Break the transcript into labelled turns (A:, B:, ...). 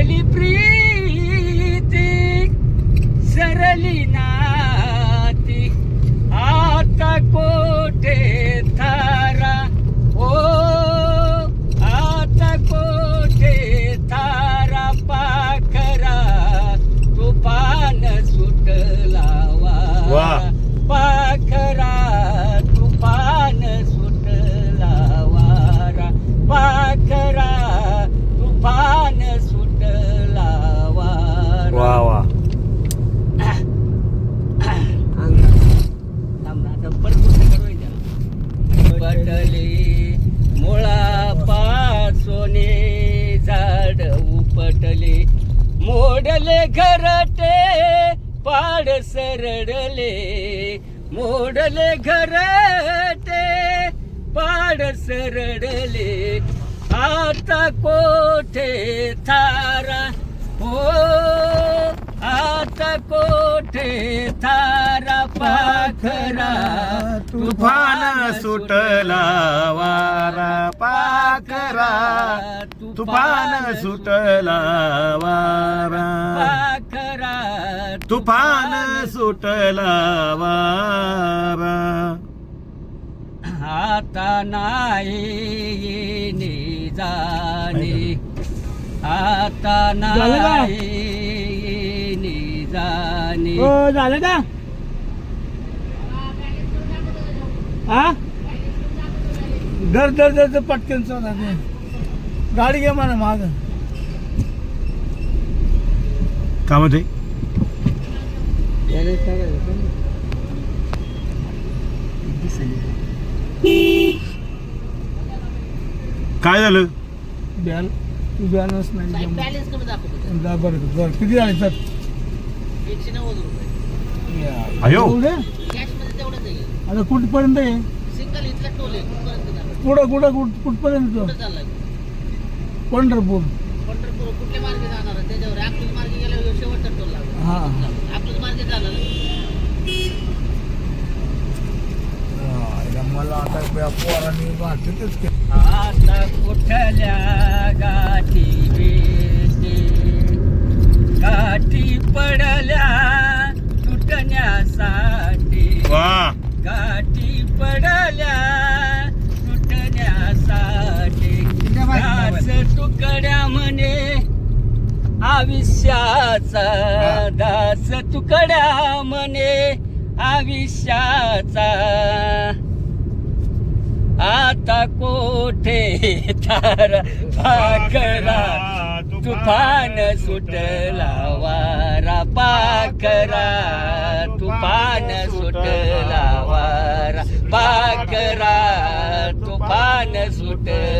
A: तुटली प्रीती सरली नाती आता कोठे थारा ओ आता कोठे थारा पाखरा तुफान सुटला
B: वा.
A: पाखरा तुफान सुटला वारा पाखरा तुफान सुटला वारा
B: वा वा.
A: पटले मुळापासोने झाड उपटले मोडले घरटे पाड सरडले मोडले घरटे पाड सरडले आता कोठे थारा हो आता कोठे थारा पाखरा
B: तुफान सुटला वारा पाखरा तुफान सुटला वारा
A: पाखरा
B: तुफान सुटला वारा.
A: आता नाही येणे जाणे आता नाही येणे जाणे
C: झालं का हा दर दर दर पटकन चला गाडी घे म्हणा माग
B: काय म्हणते काय झालं
C: बॅलन्स नाही
D: बॅलन्स कमी दाखवतो
C: बरं बरं किती झाले सर
D: 190 रुपये
B: अयो
D: कॅश मध्ये तेवढंच आहे
C: आता कुठपर्यंत आहे
D: सिंगल इथला टोल आहे कुठपर्यंत जाणार
C: कुठपर्यंत
D: कुठं चाललाय
C: पंढरपूर
D: पंढरपूर कुठल्या मार्गे जाणार आहे त्याच्यावर अकलूज मार्गे गेल्यावर शेवटचा टोल लागतो
C: हा
D: अकलूज मार्गे झालं
C: मला आता पोरांनी वाटतच की
A: आता कुठल्या गाठी वेते गाठी पडल्या तुटण्यासाठी
B: वा.
A: गाठी पडल्या तुटण्यासाठी दास तुकड्या म्हणे आयुष्याचा दास तुकड्या म्हणे आयुष्याचा आता कोठे तारा पाखरा तुफान सुटला वारा पाखरा तुफान सुटला वारा पाखरा तुफान सुटला